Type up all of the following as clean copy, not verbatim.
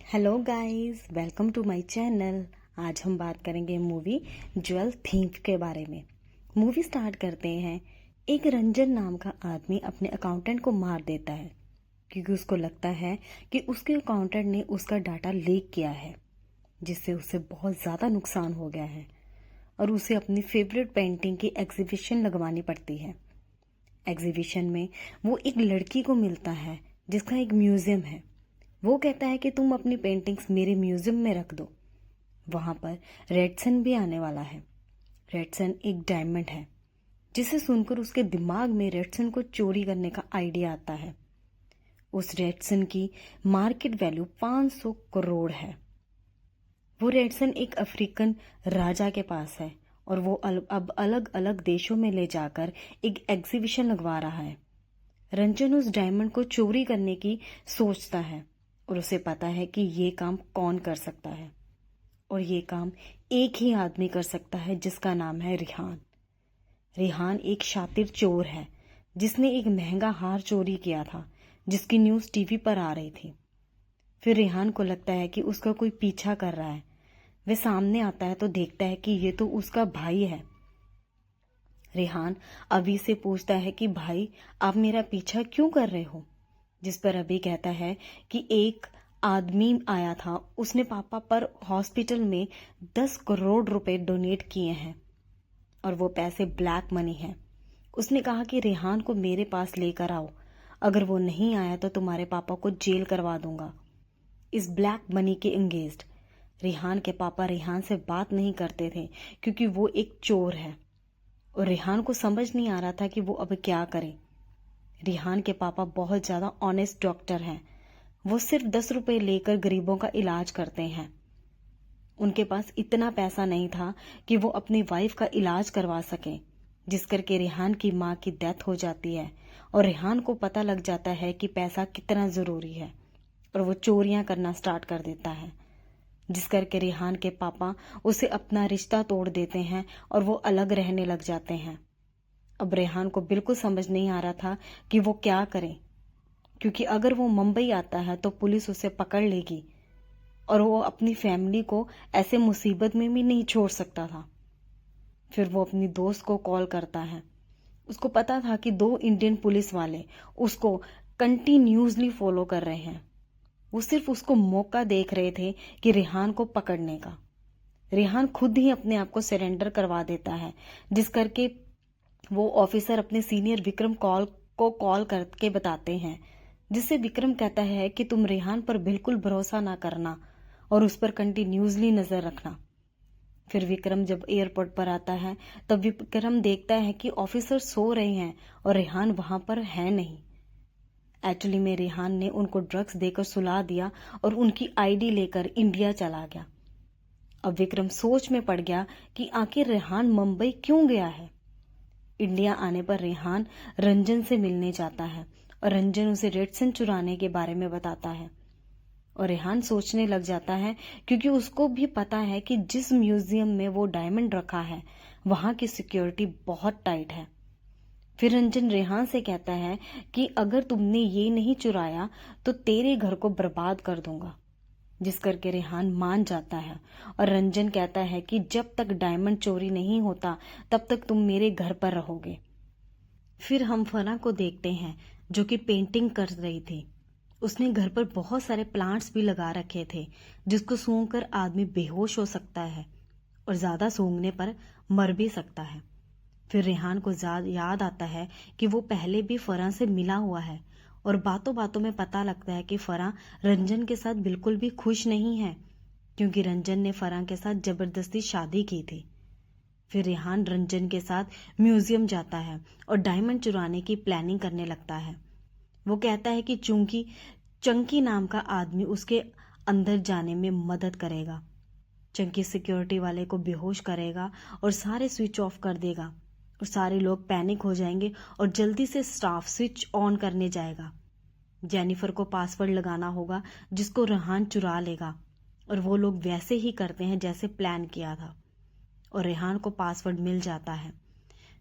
Hello guys, welcome to my channel. आज हम बात करेंगे मूवी ज्वेल थीफ के बारे में। मूवी स्टार्ट करते हैं। एक रंजन नाम का आदमी अपने अकाउंटेंट को मार देता है क्योंकि उसको लगता है कि उसके अकाउंटेंट ने उसका डाटा लीक किया है, जिससे उसे बहुत ज़्यादा नुकसान हो गया है और उसे अपनी फेवरेट पेंटिंग की एग्जीबिशन लगवानी पड़ती है। एग्जीबिशन में वो एक लड़की को मिलता है जिसका एक म्यूजियम है। वो कहता है कि तुम अपनी पेंटिंग्स मेरे म्यूजियम में रख दो। वहां पर रेडसन भी आने वाला है। रेडसन एक डायमंड है, जिसे सुनकर उसके दिमाग में रेडसन को चोरी करने का आइडिया आता है। उस रेडसन की मार्केट वैल्यू 500 करोड़ है। वो रेडसन एक अफ्रीकन राजा के पास है और वो अब अलग अलग देशों में ले जाकर एक एग्जीबिशन लगवा रहा है। रंजन उस डायमंड को चोरी करने की सोचता है और उसे पता है कि ये काम कौन कर सकता है, और ये काम एक ही आदमी कर सकता है जिसका नाम है रिहान। रिहान एक शातिर चोर है जिसने एक महंगा हार चोरी किया था, जिसकी न्यूज़ टीवी पर आ रही थी। फिर रिहान को लगता है कि उसका कोई पीछा कर रहा है। वह सामने आता है तो देखता है कि ये तो उसका भाई है। रिहान अभी से पूछता है कि भाई, आप मेरा पीछा क्यों कर रहे हो? जिस पर अभी कहता है कि एक आदमी आया था, उसने पापा पर हॉस्पिटल में 10 करोड़ रुपए डोनेट किए हैं और वो पैसे ब्लैक मनी हैं। उसने कहा कि रेहान को मेरे पास लेकर आओ, अगर वो नहीं आया तो तुम्हारे पापा को जेल करवा दूंगा। इस ब्लैक मनी के एंगेज्ड रेहान के पापा रेहान से बात नहीं करते थे क्योंकि वो एक चोर है, और रेहान को समझ नहीं आ रहा था कि वो अब क्या करे। रिहान के पापा बहुत ज्यादा ऑनेस्ट डॉक्टर हैं। वो सिर्फ 10 रुपए लेकर गरीबों का इलाज करते हैं। उनके पास इतना पैसा नहीं था कि वो अपनी वाइफ का इलाज करवा सके, जिस करके रिहान की माँ की डेथ हो जाती है और रिहान को पता लग जाता है कि पैसा कितना जरूरी है, और वो चोरियां करना स्टार्ट कर देता है, जिस करके रिहान के पापा उसे अपना रिश्ता तोड़ देते हैं और वो अलग रहने लग जाते हैं। अब रेहान को बिल्कुल समझ नहीं आ रहा था कि वो क्या करे, क्योंकि अगर वो मुंबई आता है तो पुलिस उसे पकड़ लेगी और वो अपनी फैमिली को ऐसे मुसीबत में भी नहीं छोड़ सकता था। फिर वो अपनी दोस्त को कॉल करता है। उसको पता था कि 2 इंडियन पुलिस वाले उसको कंटिन्यूसली फॉलो कर रहे हैं। वो सिर्फ उसको मौका देख रहे थे कि रेहान को पकड़ने का। रेहान खुद ही अपने आप को सरेंडर करवा देता है, जिस करके वो ऑफिसर अपने सीनियर विक्रम को कॉल करके बताते हैं, जिससे विक्रम कहता है कि तुम रेहान पर बिल्कुल भरोसा ना करना और उस पर कंटिन्यूसली नजर रखना। फिर विक्रम जब एयरपोर्ट पर आता है तब विक्रम देखता है कि ऑफिसर सो रहे हैं और रेहान वहां पर है नहीं। एक्चुअली में रेहान ने उनको ड्रग्स देकर सुला दिया और उनकी आईडी लेकर इंडिया चला गया। अब विक्रम सोच में पड़ गया कि आखिर रेहान मुंबई क्यों गया है। इंडिया आने पर रेहान रंजन से मिलने जाता है और रंजन उसे रेडसन चुराने के बारे में बताता है, और रेहान सोचने लग जाता है क्योंकि उसको भी पता है कि जिस म्यूजियम में वो डायमंड रखा है वहां की सिक्योरिटी बहुत टाइट है। फिर रंजन रेहान से कहता है कि अगर तुमने ये नहीं चुराया तो तेरे घर को बर्बाद कर दूंगा, जिस करके रेहान मान जाता है और रंजन कहता है कि जब तक डायमंड चोरी नहीं होता तब तक तुम मेरे घर पर रहोगे। फिर हम फना को देखते हैं जो कि पेंटिंग कर रही थी। उसने घर पर बहुत सारे प्लांट्स भी लगा रखे थे, जिसको सूंघकर आदमी बेहोश हो सकता है और ज्यादा सूंघने पर मर भी सकता है। फिर रेहान को याद आता है कि वो पहले भी फरा से मिला हुआ है, और बातों बातों में पता लगता है कि फरा रंजन के साथ बिल्कुल भी खुश नहीं है, क्योंकि रंजन ने फरा के साथ जबरदस्ती शादी की थी। फिर रेहान रंजन के साथ म्यूजियम जाता है और डायमंड चुराने की प्लानिंग करने लगता है। वो कहता है कि चंकी नाम का आदमी उसके अंदर जाने में मदद करेगा। चंकी सिक्योरिटी वाले को बेहोश करेगा और सारे स्विच ऑफ कर देगा, और सारे लोग पैनिक हो जाएंगे और जल्दी से स्टाफ स्विच ऑन करने जाएगा। जेनिफर को पासवर्ड लगाना होगा जिसको रेहान चुरा लेगा, और वो लोग वैसे ही करते हैं जैसे प्लान किया था, और रेहान को पासवर्ड मिल जाता है।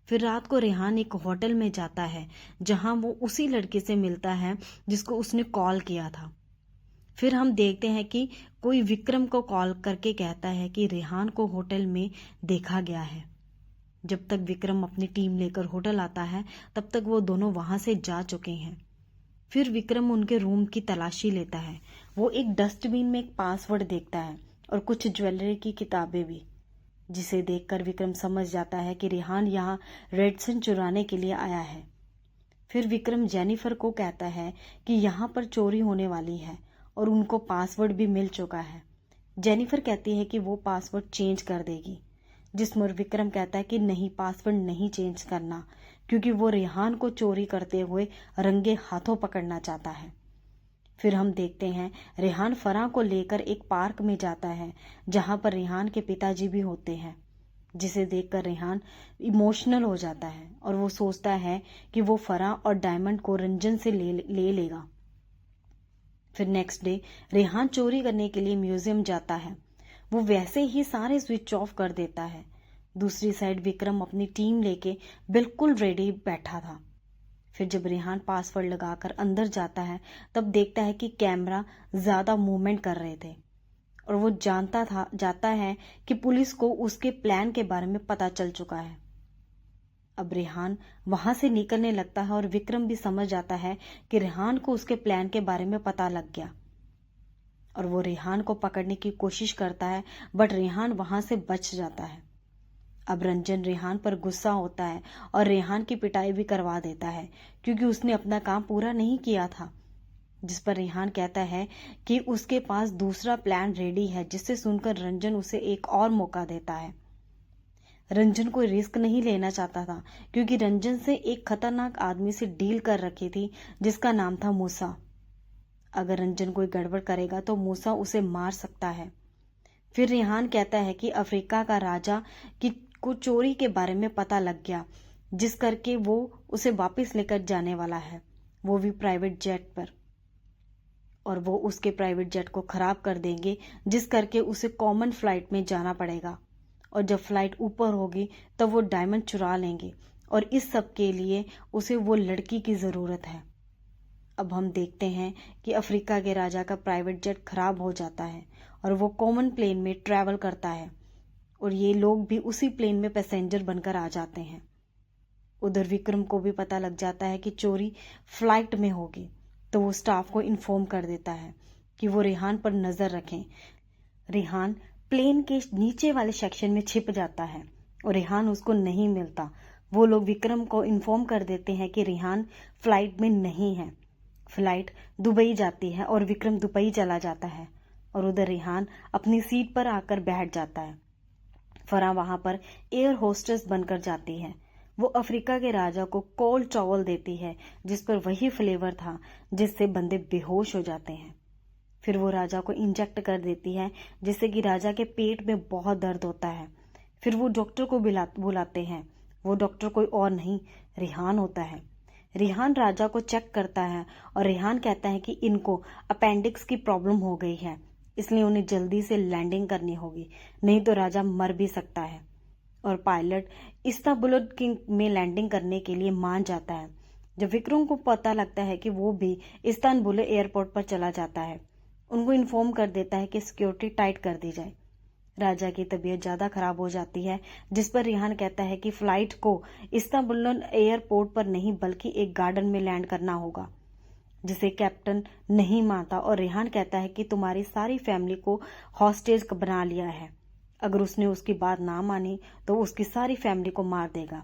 फिर रात को रेहान एक होटल में जाता है जहां वो उसी लड़के से मिलता है जिसको उसने कॉल किया था। फिर हम देखते हैं कि कोई विक्रम को कॉल करके कहता है कि रेहान को होटल में देखा गया है। जब तक विक्रम अपनी टीम लेकर होटल आता है तब तक वो दोनों वहां से जा चुके हैं। फिर विक्रम उनके रूम की तलाशी लेता है। वो एक डस्टबिन में एक पासवर्ड देखता है और कुछ ज्वेलरी की किताबें भी, जिसे देखकर विक्रम समझ जाता है कि रेहान यहाँ रेडसन चुराने के लिए आया है। फिर विक्रम जेनिफर को कहता है कि यहाँ पर चोरी होने वाली है और उनको पासवर्ड भी मिल चुका है। जेनिफर कहती है कि वो पासवर्ड चेंज कर देगी, जिस पर विक्रम कहता है कि नहीं, पासवर्ड नहीं चेंज करना, क्योंकि वो रेहान को चोरी करते हुए रंगे हाथों पकड़ना चाहता है। फिर हम देखते हैं रेहान फराह को लेकर एक पार्क में जाता है जहां पर रेहान के पिताजी भी होते हैं, जिसे देखकर रेहान इमोशनल हो जाता है और वो सोचता है कि वो फराह और डायमंड को रंजन से ले लेगा। फिर नेक्स्ट डे रेहान चोरी करने के लिए म्यूजियम जाता है। वो वैसे ही सारे स्विच ऑफ कर देता है। दूसरी साइड विक्रम अपनी टीम लेके बिल्कुल रेडी बैठा था। फिर जब रेहान पासवर्ड लगाकर अंदर जाता है तब देखता है कि कैमरा ज्यादा मूवमेंट कर रहे थे और वो जाता है कि पुलिस को उसके प्लान के बारे में पता चल चुका है। अब रेहान वहां से निकलने लगता है और विक्रम भी समझ जाता है कि रेहान को उसके प्लान के बारे में पता लग गया और वो रेहान को पकड़ने की कोशिश करता है, बट रेहान वहां से बच जाता है। अब रंजन रेहान पर गुस्सा होता है और रेहान की पिटाई भी करवा देता है क्योंकि उसने अपना काम पूरा नहीं किया था, जिस पर रेहान कहता है कि उसके पास दूसरा प्लान रेडी है, जिससे सुनकर रंजन उसे एक और मौका देता है। रंजन कोई रिस्क नहीं लेना चाहता था क्योंकि रंजन से एक खतरनाक आदमी से डील कर रखी थी जिसका नाम था मूसा। अगर रंजन कोई गड़बड़ करेगा तो मूसा उसे मार सकता है। फिर रेहान कहता है कि अफ्रीका का राजा को चोरी के बारे में पता लग गया, जिस करके वो उसे वापस लेकर जाने वाला है, वो भी प्राइवेट जेट पर, और वो उसके प्राइवेट जेट को खराब कर देंगे, जिस करके उसे कॉमन फ्लाइट में जाना पड़ेगा और जब फ्लाइट ऊपर होगी तब वो डायमंड चुरा लेंगे और इस सब के लिए उसे वो लड़की की जरूरत है। अब हम देखते हैं कि अफ्रीका के राजा का प्राइवेट जेट खराब हो जाता है और वो कॉमन प्लेन में ट्रैवल करता है और ये लोग भी उसी प्लेन में पैसेंजर बनकर आ जाते हैं। उधर विक्रम को भी पता लग जाता है कि चोरी फ्लाइट में होगी, तो वो स्टाफ को इन्फॉर्म कर देता है कि वो रेहान पर नजर रखें। रेहान प्लेन के नीचे वाले सेक्शन में छिप जाता है और रेहान उसको नहीं मिलता। वो लोग विक्रम को इन्फॉर्म कर देते हैं कि रेहान फ्लाइट में नहीं है। फ्लाइट दुबई जाती है और विक्रम दुबई चला जाता है और उधर रेहान अपनी सीट पर आकर बैठ जाता है। फराह वहां पर एयर होस्टेस बनकर जाती है। वो अफ्रीका के राजा को कोल्ड चावल देती है जिस पर वही फ्लेवर था जिससे बंदे बेहोश हो जाते हैं। फिर वो राजा को इंजेक्ट कर देती है जिससे कि राजा के पेट में बहुत दर्द होता है। फिर वो डॉक्टर को बुलाते हैं। वो डॉक्टर कोई और नहीं, रेहान होता है। रेहान राजा को चेक करता है और रेहान कहता है कि इनको अपेंडिक्स की प्रॉब्लम हो गई है, इसलिए उन्हें जल्दी से लैंडिंग करनी होगी, नहीं तो राजा मर भी सकता है। और पायलट इस्तांबुल में लैंडिंग करने के लिए मान जाता है। जब विक्रम को पता लगता है कि वो भी इस्तांबुल एयरपोर्ट पर चला जाता है, उनको इन्फॉर्म कर देता है कि सिक्योरिटी टाइट कर दी जाए। राजा की तबीयत ज्यादा खराब हो जाती है, जिस पर रेहान कहता है कि फ्लाइट को इस्तांबुल एयरपोर्ट पर नहीं बल्कि एक गार्डन में लैंड करना होगा, जिसे कैप्टन नहीं मानता और रेहान कहता है कि तुम्हारी सारी फैमिली को हॉस्टेज बना लिया है, अगर उसने उसकी बात ना मानी तो उसकी सारी फैमिली को मार देगा।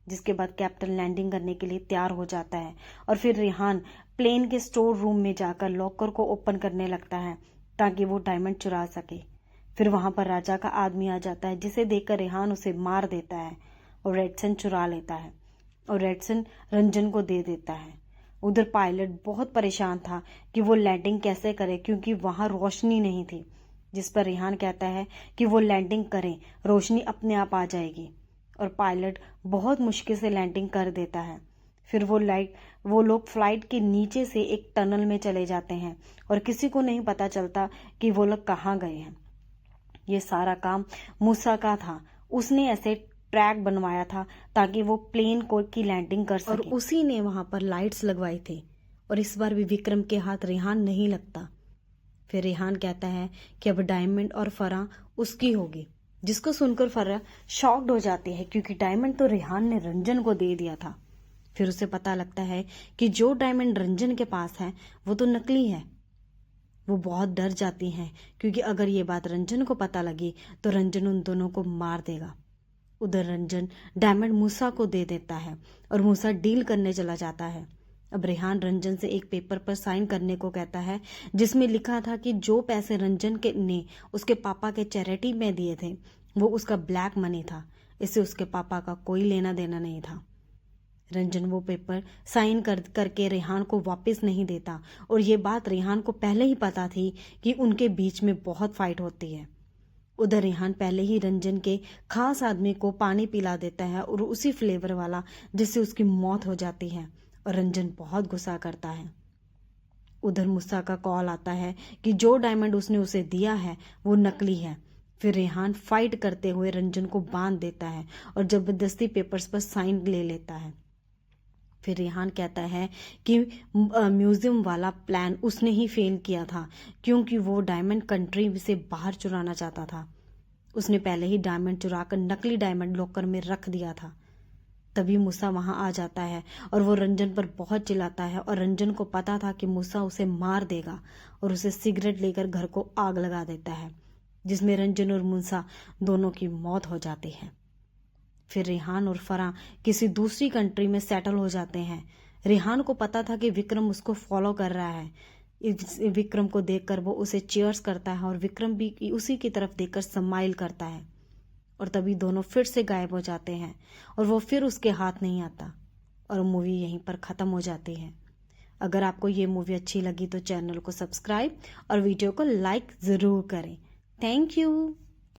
जिसके बाद कैप्टन लैंडिंग करने के लिए तैयार हो जाता है और फिर रेहान प्लेन के स्टोर रूम में जाकर लॉकर को ओपन करने लगता है ताकि वो डायमंड चुरा सके। फिर वहां पर राजा का आदमी आ जाता है, जिसे देखकर रेहान उसे मार देता है और रेडसन चुरा लेता है और रेडसन रंजन को दे देता है। उधर पायलट बहुत परेशान था कि वो लैंडिंग कैसे करे क्योंकि वहां रोशनी नहीं थी, जिस पर रेहान कहता है कि वो लैंडिंग करें, रोशनी अपने आप आ जाएगी, और पायलट बहुत मुश्किल से लैंडिंग कर देता है। फिर वो लोग फ्लाइट के नीचे से एक टनल में चले जाते हैं और किसी को नहीं पता चलता कि वो लोग कहाँ गए हैं। ये सारा काम मूसा का था, उसने ऐसे ट्रैक बनवाया था ताकि वो प्लेन की लैंडिंग कर सके और उसी ने वहां पर लाइट्स लगवाई थी और इस बार भी विक्रम के हाथ रेहान नहीं लगता। फिर रेहान कहता है कि अब डायमंड और फराह उसकी होगी, जिसको सुनकर फराह शॉक्ड हो जाती है क्योंकि डायमंड तो रेहान ने रंजन को दे दिया था। फिर उसे पता लगता है कि जो डायमंड रंजन के पास है वो तो नकली है। वो बहुत डर जाती हैं क्योंकि अगर ये बात रंजन को पता लगी तो रंजन उन दोनों को मार देगा। उधर रंजन डायमंड मूसा को दे देता है और मूसा डील करने चला जाता है। अब रेहान रंजन से एक पेपर पर साइन करने को कहता है जिसमें लिखा था कि जो पैसे रंजन के ने उसके पापा के चैरिटी में दिए थे वो उसका ब्लैक मनी था, इससे उसके पापा का कोई लेना देना नहीं था। रंजन वो पेपर साइन करके रेहान को वापस नहीं देता और ये बात रेहान को पहले ही पता थी कि उनके बीच में बहुत फाइट होती है। उधर रेहान पहले ही रंजन के खास आदमी को पानी पिला देता है और उसी फ्लेवर वाला जिससे उसकी मौत हो जाती है और रंजन बहुत गुस्सा करता है। उधर मूसा का कॉल आता है कि जो डायमंड उसने उसे दिया है वो नकली है। फिर रेहान फाइट करते हुए रंजन को बांध देता है और जबरदस्ती पेपर्स पर साइन ले लेता है। फिर रेहान कहता है कि म्यूजियम वाला प्लान उसने ही फेल किया था क्योंकि वो डायमंड कंट्री से बाहर चुराना चाहता था। उसने पहले ही डायमंड चुराकर नकली डायमंड लॉकर में रख दिया था। तभी मूसा वहां आ जाता है और वो रंजन पर बहुत चिल्लाता है और रंजन को पता था कि मूसा उसे मार देगा और उसे सिगरेट लेकर घर को आग लगा देता है, जिसमें रंजन और मूसा दोनों की मौत हो जाती है। फिर रेहान और फराह किसी दूसरी कंट्री में सेटल हो जाते हैं। रेहान को पता था कि विक्रम उसको फॉलो कर रहा है। विक्रम को देखकर वो उसे चीयर्स करता है और विक्रम भी उसी की तरफ देखकर स्माइल करता है और तभी दोनों फिर से गायब हो जाते हैं और वो फिर उसके हाथ नहीं आता और मूवी यहीं पर ख़त्म हो जाती है। अगर आपको ये मूवी अच्छी लगी तो चैनल को सब्सक्राइब और वीडियो को लाइक ज़रूर करें। Thank you.